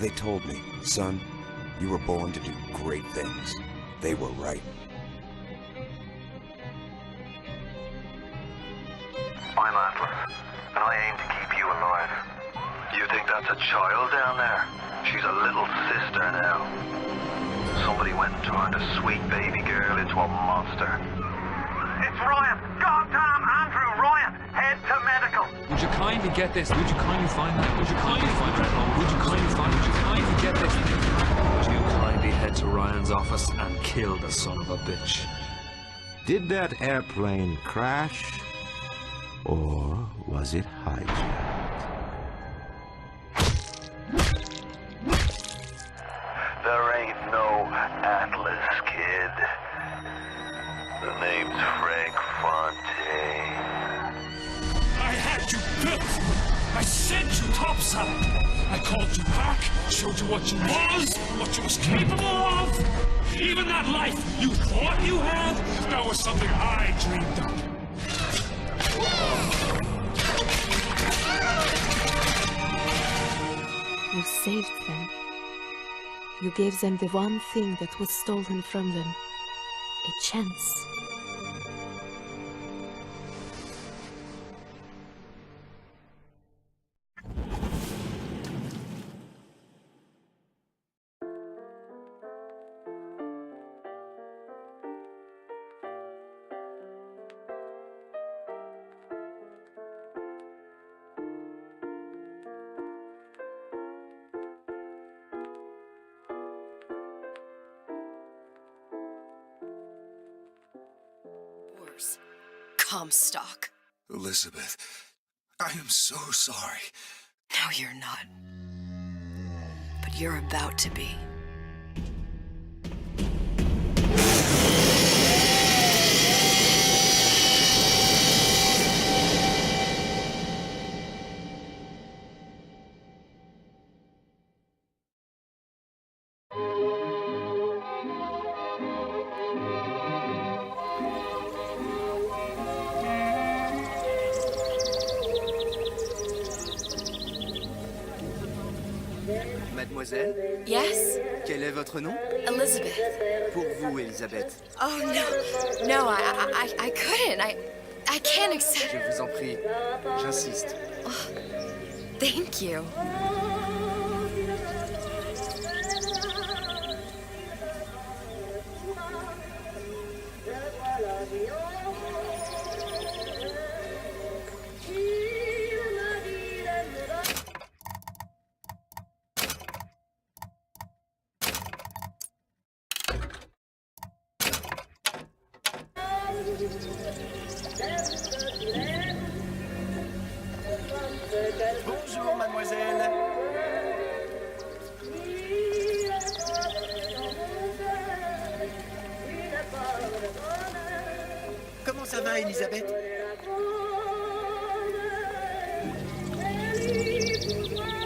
They told me, son, you were born to do great things. They were right. I'm Atlas, and I aim to keep you alive. You think that's a child down there? She's a little sister now. Somebody went and turned a sweet baby girl into a monster. It's Ryan! Goddamn Andrew Ryan! Head to medical! Would you kindly get this? Would you kindly find that? Would you kindly find that? Would you kindly get this? Would you kindly head to Ryan's office and kill the son of a bitch? Did that airplane crash? Or was it hijacked? There ain't no Atlas, kid. The name's Frank Fontaine. I had you built! I sent you topside! I called you back, showed you what you was, what you was capable of! Even that life you thought you had, that was something I dreamed up. You saved them. You gave them the one thing that was stolen from them. A chance. Comstock. Elizabeth, I am so sorry. No, you're not. But you're about to be. Mademoiselle? Yes? Quel est votre nom? Elizabeth. Pour vous, Elisabeth. Oh, no. No, I couldn't. I can't accept... Je vous en prie. J'insiste. Oh, thank you. Bonjour, mademoiselle. Comment ça va, Elisabeth?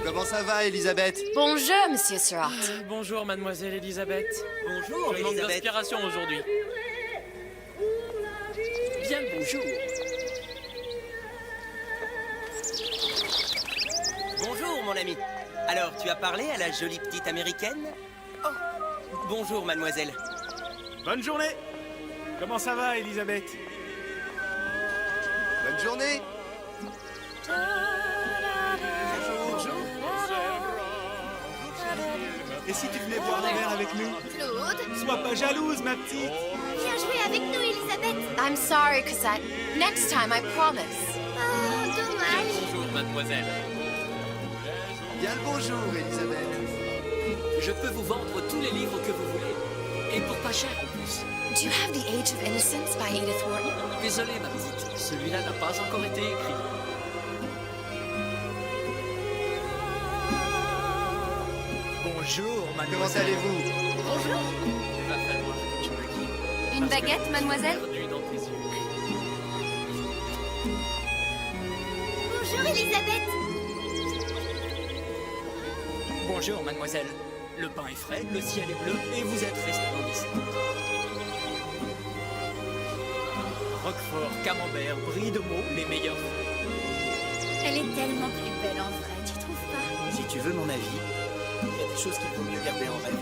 Comment ça va, Elisabeth? Bonjour, monsieur Surratt. Bonjour, mademoiselle Elisabeth. Bonjour, Je manque Elisabeth. d'inspiration aujourd'hui. Bien le bonjour. Bonjour, mon ami. Alors, tu as parlé à la jolie petite américaine? Oh, bonjour, mademoiselle. Bonne journée. Comment ça va, Elisabeth? Bonne journée. Bonjour. Et si tu venais boire un verre avec nous? Claude? Sois pas jalouse, ma petite. Viens jouer avec nous, Elisabeth. I'm sorry, Cosette. Next time, I promise. Oh, dommage. Bonjour, mademoiselle. Bien le bonjour, Elisabeth. Je peux vous vendre tous les livres que vous voulez. Et pour pas cher en plus. Do you have The Age of Innocence by Edith Wharton? Désolé, ma petite. Celui-là n'a pas encore été écrit. Bonjour, mademoiselle. Comment allez-vous? Bonjour. Il va falloir que tu me guides. Une baguette, mademoiselle? Perdu dans tes yeux. Bonjour, Elisabeth. Bonjour, mademoiselle. Le pain est frais, le ciel est bleu et vous êtes resplendissante. Roquefort, camembert, brie de meaux, les meilleurs fruits. Elle est tellement plus belle en vrai, tu trouves pas? Si tu veux mon avis, Il y a des choses qu'il vaut mieux garder en rêve.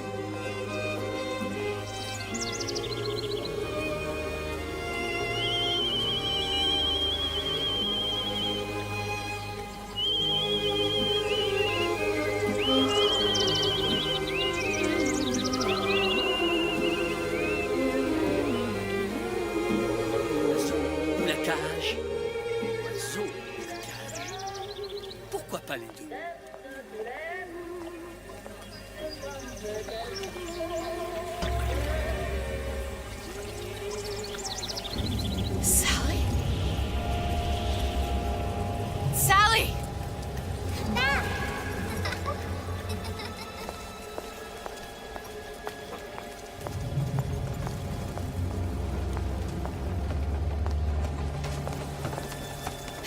La cage. L'oiseau et la cage. Pourquoi pas les deux? Sally? Sally!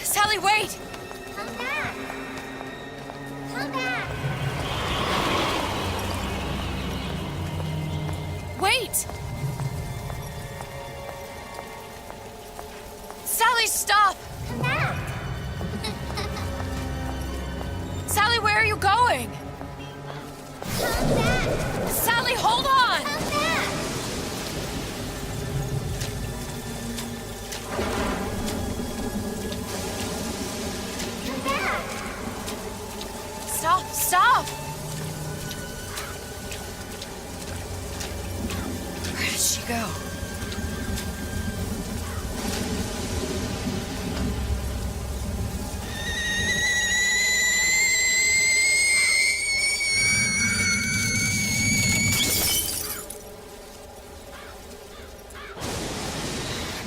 Sally, wait! Come back! Come back! Wait! Sally, stop! Come back! Sally, where are you going? Come back! Sally, hold on! Come back! Come back! Stop, stop! Where did she go?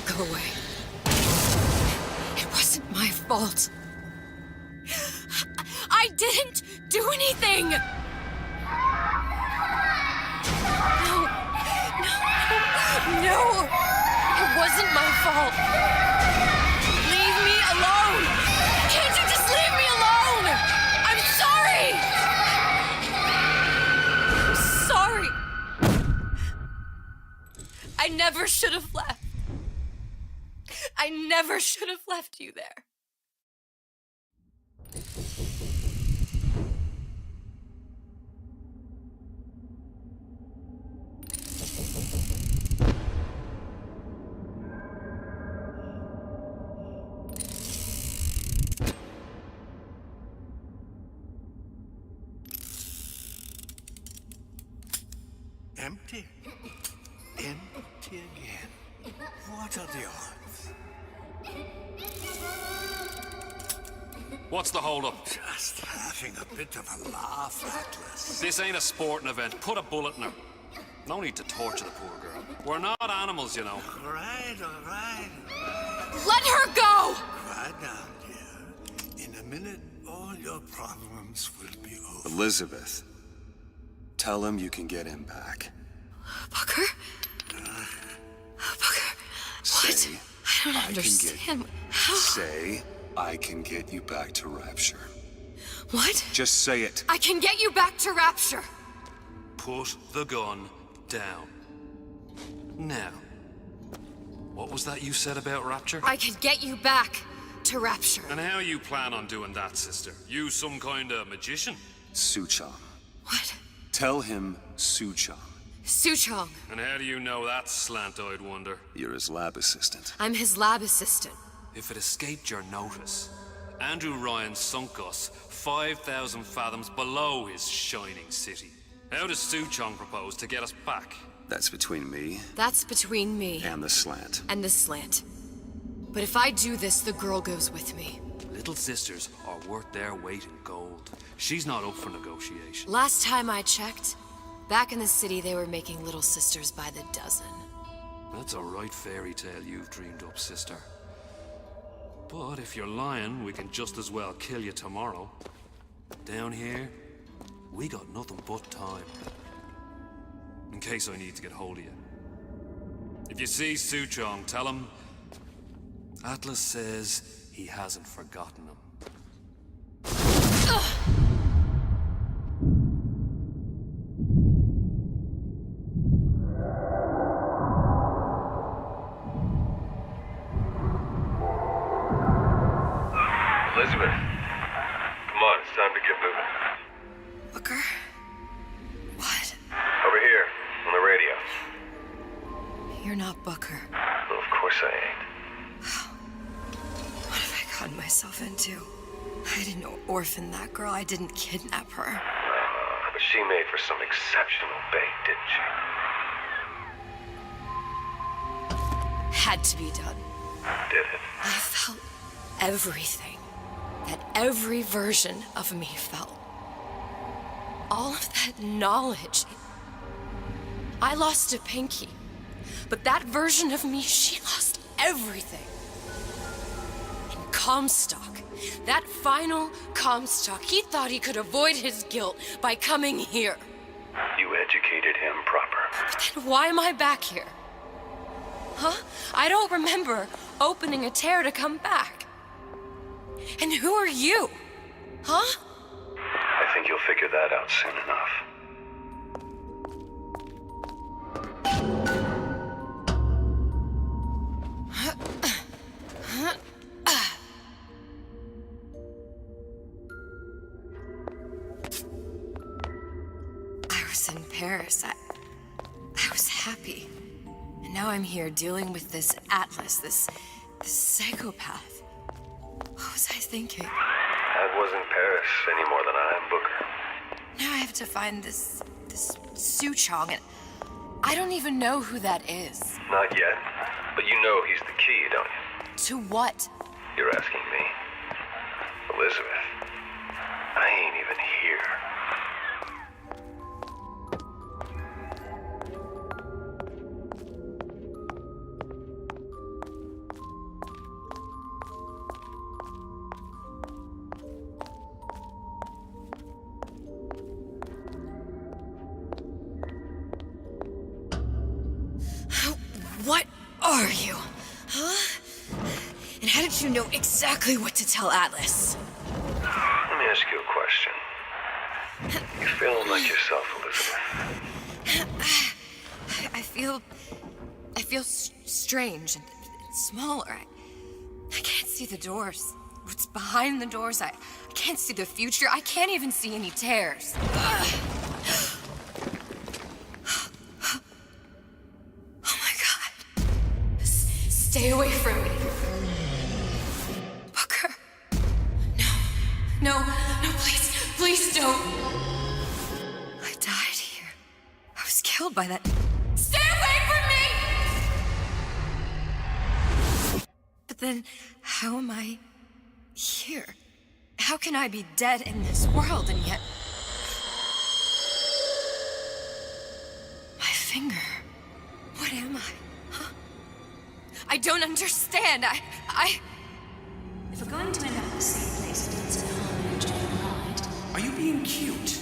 Go away. It wasn't my fault. I didn't do anything! No! It wasn't my fault! Leave me alone! Can't you just leave me alone? I'm sorry! I'm sorry! I never should have left. I never should have left you there. Empty. Empty again. What are the odds? What's the hold-up? Just having a bit of a laugh, Atlas. This ain't a sporting event. Put a bullet in her. No need to torture the poor girl. We're not animals, you know. All right. Let her go! Quiet down, dear. In a minute, all your problems will be over. Elizabeth, tell him you can get him back. Booker? Booker? What? Say, I don't understand. How? Say, I can get you back to Rapture. What? Just say it. I can get you back to Rapture. Put the gun down. Now, what was that you said about Rapture? I can get you back to Rapture. And how you plan on doing that, sister? You some kind of magician? Suchong. What? Tell him Suchong. Suchong. And how do you know that, slant-eyed wonder? You're his lab assistant. I'm his lab assistant. If it escaped your notice, Andrew Ryan sunk us 5,000 fathoms below his shining city. How does Suchong propose to get us back? That's between me That's between me and the slant. and the slant. But if I do this, the girl goes with me. Little sisters are worth their weight in gold. She's not up for negotiation. Last time I checked, back in the city they were making little sisters by the dozen. That's a right fairy tale you've dreamed up, sister. But if you're lying, we can just as well kill you tomorrow. Down here, we got nothing but time. In case I need to get hold of you. If you see Suchong, tell him Atlas says he hasn't forgotten him. Elizabeth, come on, it's time to get moving. Booker? You're not Booker. Well, of course I ain't. What have I gotten myself into? I didn't orphan that girl. I didn't kidnap her. But she made for some exceptional bait, didn't she? Had to be done. Did it? I felt everything that every version of me felt. All of that knowledge. I lost a pinky, but that version of me, she lost everything. And Comstock, that final Comstock, he thought he could avoid his guilt by coming here. You educated him proper. But then why am I back here? Huh? I don't remember opening a tear to come back. And who are you? Huh? I think you'll figure that out soon enough. I was in Paris. I was happy. And now I'm here dealing with this Atlas, this psychopath. What was I thinking? I wasn't Paris any more than I am Booker. Now I have to find this Suchong, and I don't even know who that is. Not yet, but you know he's the key, don't you? To what? You're asking me. Elizabeth, I ain't even here. What are you? Huh? And how did you know exactly what to tell Atlas? Let me ask you a question. You feeling like yourself, Elizabeth? I feel strange and smaller. I can't see the doors. What's behind the doors? I can't see the future. I can't even see any tears. Stay away from me. Booker. No, please don't. I died here. I was killed by that. Stay away from me! But then, how am I here? How can I be dead in this world and yet... My finger. What am I? I don't understand. If we're going to end up in the same place at Darkys and I and enjoy the ride... Are you being cute?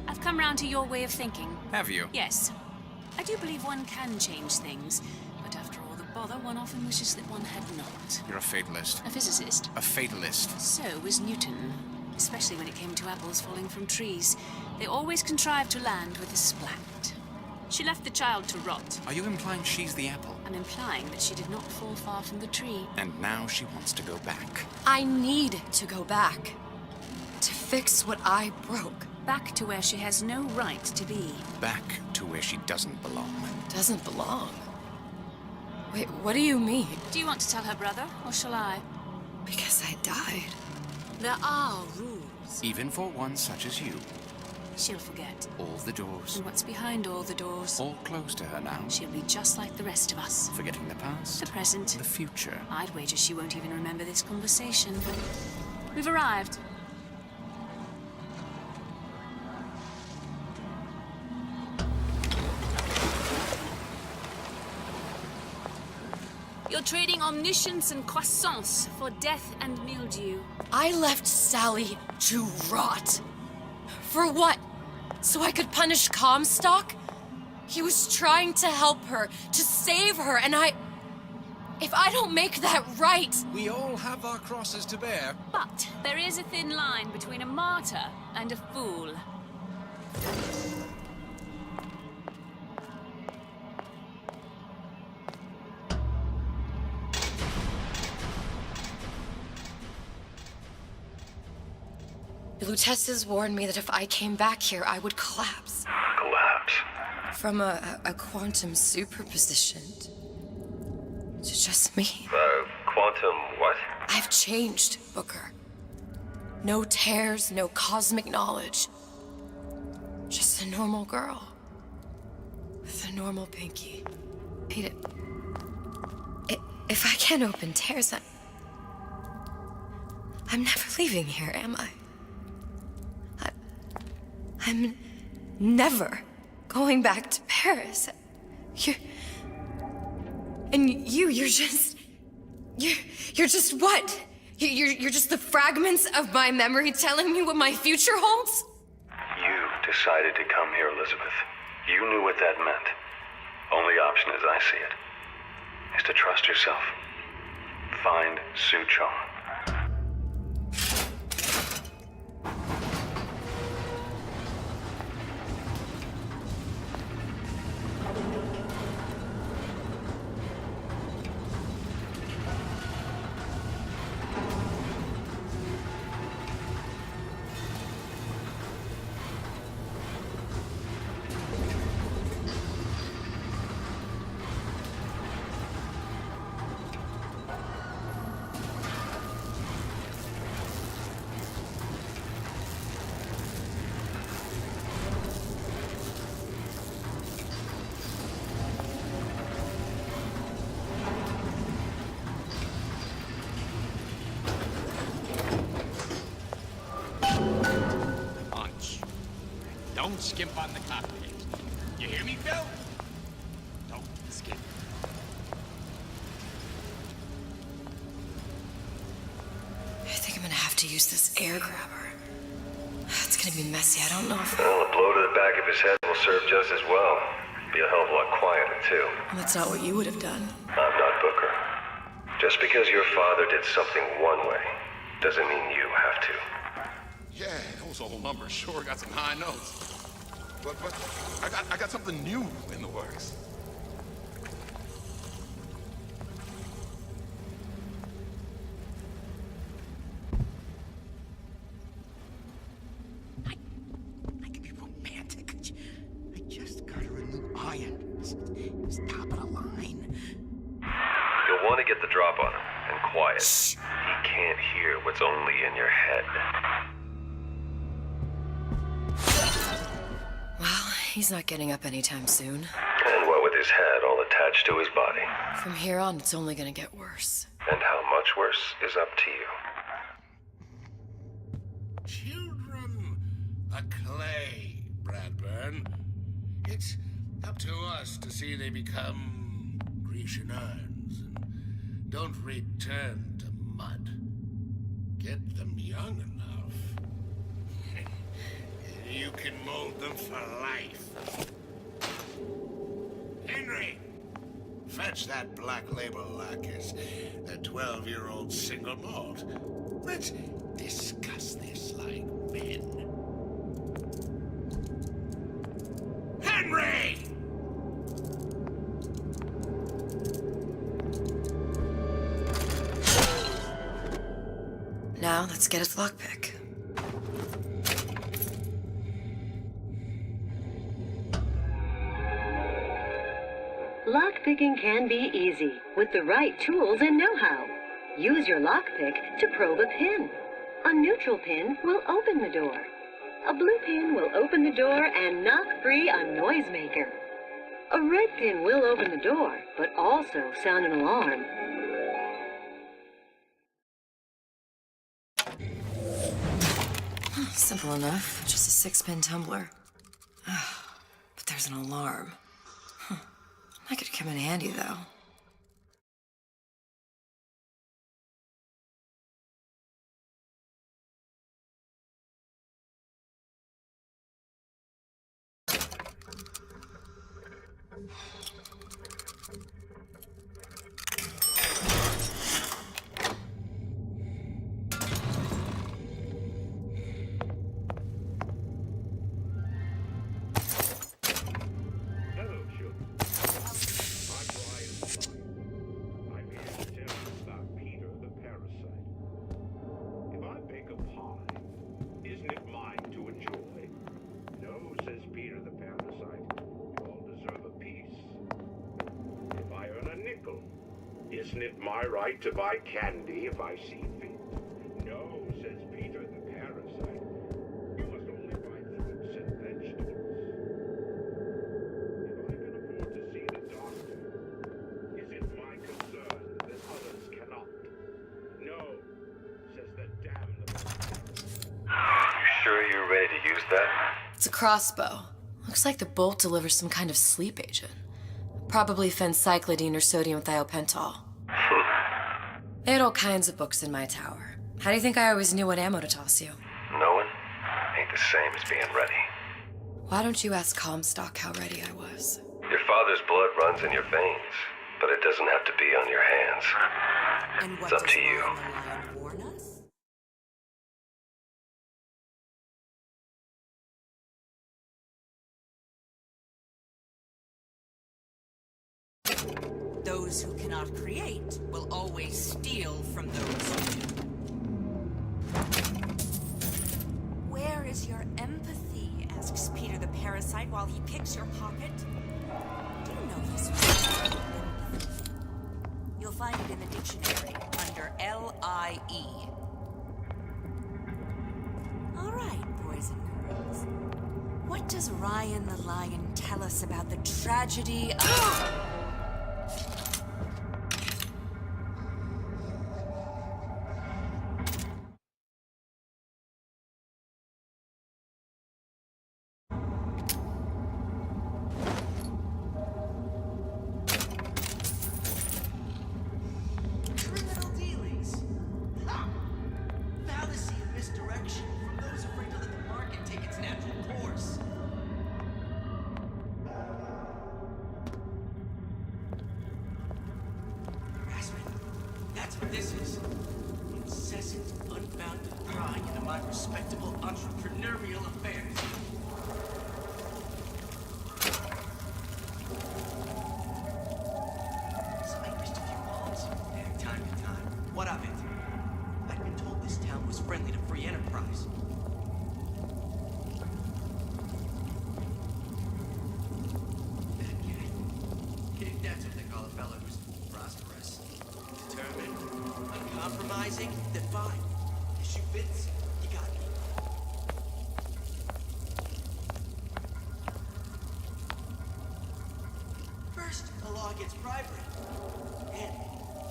I've come round to your way of thinking. Have you? Yes. I do believe one can change things, but after all the bother, one often wishes that one had not. You're a fatalist. A physicist. A fatalist. So was Newton. Especially when it came to apples falling from trees. They always contrived to land with a splat. She left the child to rot. Are you implying she's the apple? I'm implying that she did not fall far from the tree. And now she wants to go back. I need to go back. To fix what I broke. Back to where she has no right to be. Back to where she doesn't belong. Doesn't belong? Wait, what do you mean? Do you want to tell her brother, or shall I? Because I died. There are rules. Even for one such as you. She'll forget. All the doors. And what's behind all the doors? All closed to her now. She'll be just like the rest of us. Forgetting the past. The present. The future. I'd wager she won't even remember this conversation, but... We've arrived. You're trading omniscience and croissants for death and mildew. I left Sally to rot. For what? So I could punish Comstock? He was trying to help her, to save her, and if I don't make that right... We all have our crosses to bear. But there is a thin line between a martyr and a fool. The Lutesses warned me that if I came back here, I would collapse. Collapse? from a quantum superposition to just me. Quantum what? I've changed, Booker. No tears, no cosmic knowledge. Just a normal girl. With a normal pinky. If I can't open tears, I'm never leaving here, am I? I'm never going back to Paris. You're just what? You're just the fragments of my memory telling me what my future holds? You decided to come here, Elizabeth. You knew what that meant. Only option, as I see it, is to trust yourself. Find Suchong. Don't skimp on the cockpit. You hear me, Phil? Don't skimp. I think I'm gonna have to use this air grabber. It's gonna be messy. I don't know if... Well, a blow to the back of his head will serve just as well. Be a hell of a lot quieter, too. That's not what you would have done. I'm not Booker. Just because your father did something one way, doesn't mean you have to. Yeah, those old numbers sure got some high notes. But I got something new in the works. I can be romantic. I just got her a new iron. It's top of the line. You'll want to get the drop on him, and quiet. Shh. He can't hear what's only in your head. Well, he's not getting up anytime soon. And what with his head all attached to his body. From here on, it's only gonna get worse. And how much worse is up to you. Children, a clay, Bradburn. It's up to us to see they become Grecian urns and don't return to mud. Get them young enough. You can mold them for life. Henry, fetch that black label Darkys, that 12-year-old single malt. Let's discuss this like men. Henry! Now, let's get its lockpick. Lockpicking can be easy with the right tools and know-how. Use your lockpick to probe a pin. A neutral pin will open the door. A blue pin will open the door and knock free a noisemaker. A red pin will open the door, but also sound an alarm. Simple enough. Just a 6-pin tumbler. But there's an alarm. That could come in handy, though. Isn't it my right to buy candy if I see fit? No, says Peter the parasite. You must only buy fruits and vegetables. If I can afford to see the doctor, is it my concern that others cannot? No, says the damnable. You sure you're ready to use that? It's a crossbow. Looks like the bolt delivers some kind of sleep agent. Probably phencyclidine or sodium thiopental. They had all kinds of books in my tower. How do you think I always knew what ammo to toss you? Knowing ain't the same as being ready. Why don't you ask Comstock how ready I was? Your father's blood runs in your veins, but it doesn't have to be on your hands. And what It's up does to you. Lion the Lion warn us? Those who cannot create will always steal from those who do. Where is your empathy? Asks Peter the parasite while he picks your pocket. Do you know this word? Empathy. You'll find it in the dictionary under L-I-E. All right, boys and girls. What does Ryan the Lion tell us about the tragedy of... Criminal dealings. Ha! Fallacy and misdirection from those afraid to let the market take its natural course. Harassment. That's what this is. Incessant, unbounded prying into my respectable entrepreneurial affairs. So I missed a few calls from time to time. What of it? I'd been told this town was friendly to free enterprise. That cat. That's what they call a fellow who's prosperous. Determined, uncompromising, then fine. Issue fits, you got me. First, the law gets bribery. Then,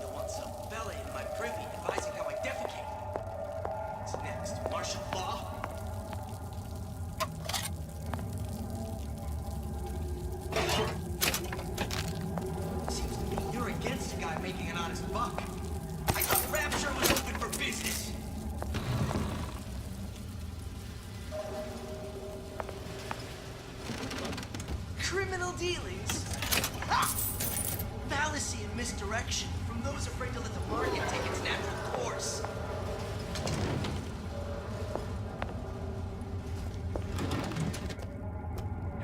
you'll want some fella in my privy advising how I defecate. What's next? Martial law? Seems to me you're against a guy making an honest buck. I thought Rapture was open for business. Criminal dealings? Ha! Fallacy and misdirection from those afraid to let the market take its natural course.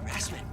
Harassment.